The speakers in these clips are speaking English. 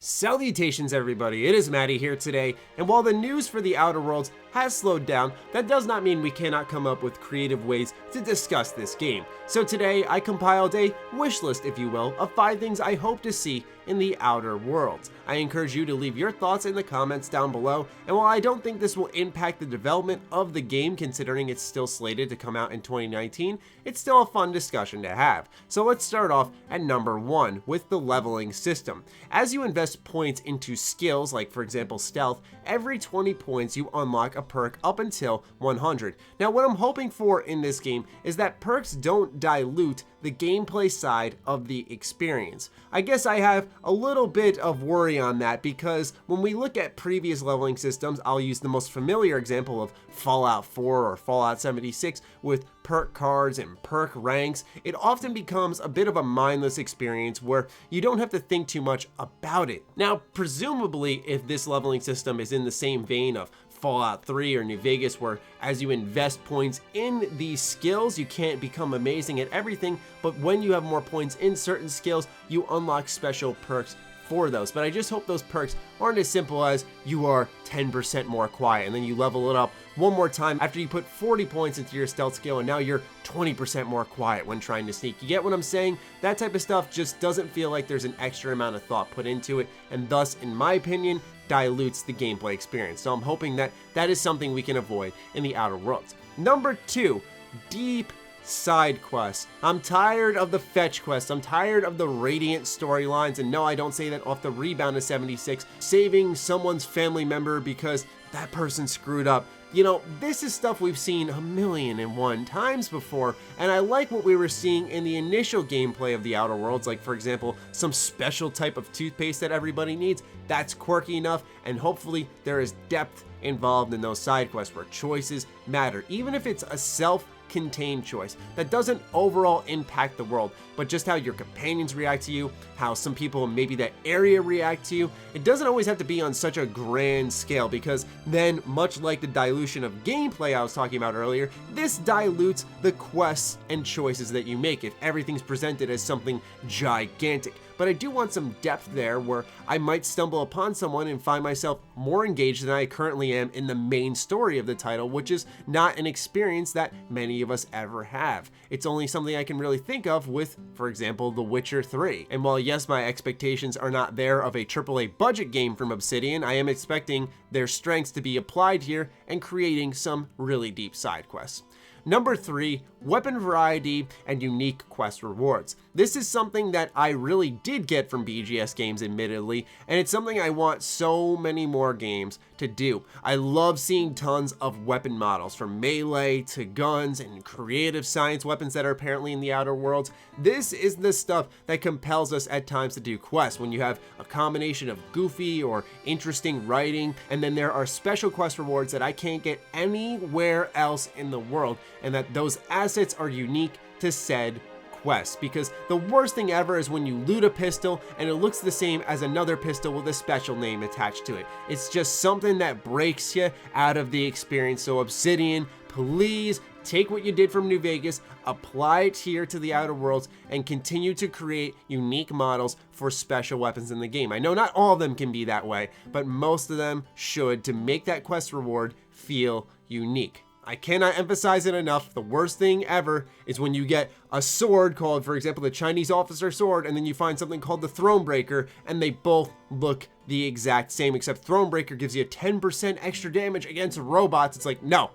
Salutations everybody, it is Matty here today, and while the news for the Outer Worlds has slowed down, that does not mean we cannot come up with creative ways to discuss this game. So today I compiled a wish list, if you will, of 5 things I hope to see in the Outer Worlds. I encourage you to leave your thoughts in the comments down below, and while I don't think this will impact the development of the game considering it's still slated to come out in 2019, it's still a fun discussion to have. So let's start off at number 1 with the leveling system. As you invest points into skills like for example stealth, every 20 points you unlock a perk up until 100. Now what I'm hoping for in this game is that perks don't dilute the gameplay side of the experience. I guess I have a little bit of worry on that because when we look at previous leveling systems, I'll use the most familiar example of Fallout 4 or Fallout 76 with perk cards and perk ranks. It often becomes a bit of a mindless experience where you don't have to think too much about it. Now, presumably, if this leveling system is in the same vein of Fallout 3 or New Vegas, where as you invest points in these skills, you can't become amazing at everything, but when you have more points in certain skills, you unlock special perks for those. But I just hope those perks aren't as simple as you are 10% more quiet and then you level it up one more time after you put 40 points into your stealth skill and now you're 20% more quiet when trying to sneak. You get what I'm saying? That type of stuff just doesn't feel like there's an extra amount of thought put into it, and thus, in my opinion, dilutes the gameplay experience. So I'm hoping that that is something we can avoid in the Outer Worlds. Number 2, deep side quests. I'm tired of the fetch quests. I'm tired of the Radiant storylines, and no, I don't say that off the rebound of 76, saving someone's family member because that person screwed up. You know, this is stuff we've seen 1,000,001 times before, and I like what we were seeing in the initial gameplay of the Outer Worlds, like for example, some special type of toothpaste that everybody needs. That's quirky enough, and hopefully there is depth involved in those side quests where choices matter, even if it's a self-contained choice that doesn't overall impact the world, but just how your companions react to you, how some people in maybe that area react to you. It doesn't always have to be on such a grand scale, because then, much like the dilution of gameplay I was talking about earlier, this dilutes the quests and choices that you make if everything's presented as something gigantic. But I do want some depth there where I might stumble upon someone and find myself more engaged than I currently am in the main story of the title, which is not an experience that many of us ever have. It's only something I can really think of with, for example, The Witcher 3. And while yes, my expectations are not there of a AAA budget game from Obsidian, I am expecting their strengths to be applied here and creating some really deep side quests. Number 3, weapon variety and unique quest rewards. This is something that I really did get from BGS games, admittedly, and it's something I want so many more games to do. I love seeing tons of weapon models, from melee to guns and creative science weapons that are apparently in the Outer Worlds. This is the stuff that compels us at times to do quests, when you have a combination of goofy or interesting writing, and then there are special quest rewards that I can't get anywhere else in the world, and that those assets are unique to said quest. Because the worst thing ever is when you loot a pistol and it looks the same as another pistol with a special name attached to it. It's just something that breaks you out of the experience. So Obsidian, please take what you did from New Vegas, apply it here to the Outer Worlds, and continue to create unique models for special weapons in the game. I know not all of them can be that way, but most of them should, to make that quest reward feel unique. I cannot emphasize it enough. The worst thing ever is when you get a sword called, for example, the Chinese officer sword, and then you find something called the Thronebreaker, and they both look the exact same, except Thronebreaker gives you 10% extra damage against robots. It's like, no.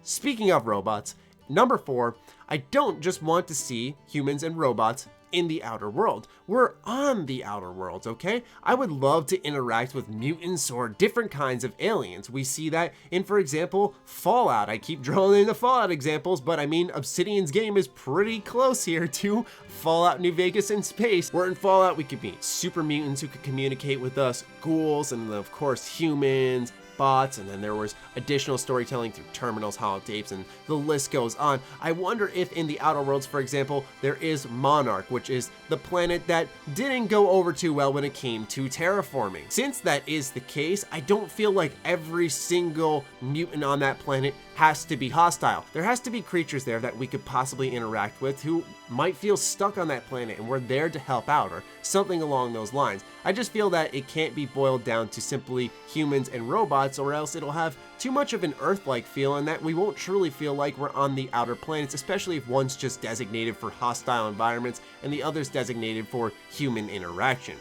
Speaking of robots, number 4, I don't just want to see humans and robots in the Outer World. We're on the Outer Worlds, okay? I would love to interact with mutants or different kinds of aliens. We see that in, for example, Fallout. I keep drawing in the Fallout examples, but I mean, Obsidian's game is pretty close here to Fallout New Vegas in space, where in Fallout we could meet super mutants who could communicate with us, ghouls, and of course humans, bots, and then there was additional storytelling through terminals, holotapes, and the list goes on. I wonder if in the Outer Worlds, for example, there is Monarch, which is the planet that didn't go over too well when it came to terraforming. Since that is the case, I don't feel like every single mutant on that planet has to be hostile. There has to be creatures there that we could possibly interact with who might feel stuck on that planet and we're there to help out, or something along those lines. I just feel that it can't be boiled down to simply humans and robots, or else it'll have too much of an Earth-like feel, and that we won't truly feel like we're on the outer planets, especially if one's just designated for hostile environments and the other's designated for human interaction.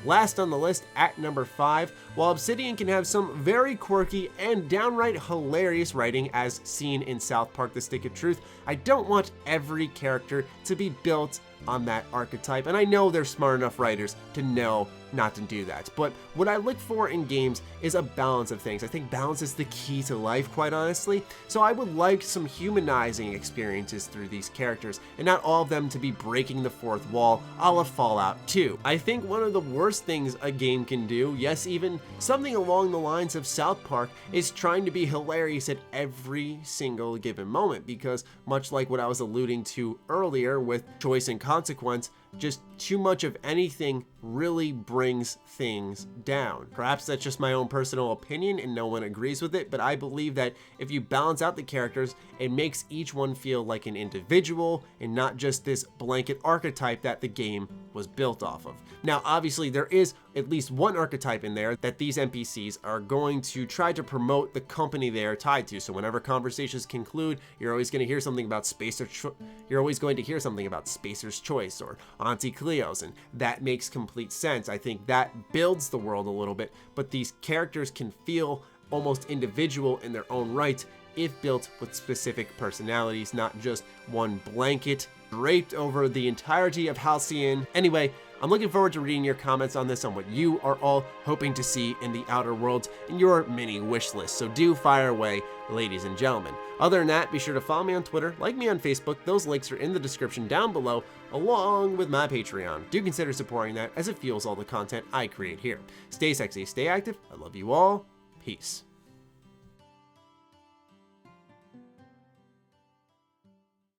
Last on the list, at number 5, while Obsidian can have some very quirky and downright hilarious writing as seen in South Park: The Stick of Truth, I don't want every character to be built on that archetype, and I know they're smart enough writers to know not to do that. But what I look for in games is a balance of things. I think balance is the key to life, quite honestly. So I would like some humanizing experiences through these characters, and not all of them to be breaking the fourth wall a la Fallout 2. I think one of the worst things a game can do, yes, even something along the lines of South Park, is trying to be hilarious at every single given moment, because much like what I was alluding to earlier with choice and consequence, just too much of anything really brings things down. Perhaps that's just my own personal opinion and no one agrees with it, but I believe that if you balance out the characters, it makes each one feel like an individual and not just this blanket archetype that the game was built off of. Now, obviously, there is at least one archetype in there that these NPCs are going to try to promote the company they are tied to. So whenever conversations conclude, you're always going to hear something about Spacer's Choice or Auntie Cleo's, and that makes complete sense. I think that builds the world a little bit, but these characters can feel almost individual in their own right if built with specific personalities, not just one blanket draped over the entirety of Halcyon. Anyway, I'm looking forward to reading your comments on this, on what you are all hoping to see in the Outer Worlds in your mini wish list. So do fire away, ladies and gentlemen. Other than that, be sure to follow me on Twitter, like me on Facebook. Those links are in the description down below, along with my Patreon. Do consider supporting that, as it fuels all the content I create here. Stay sexy, stay active. I love you all. Peace.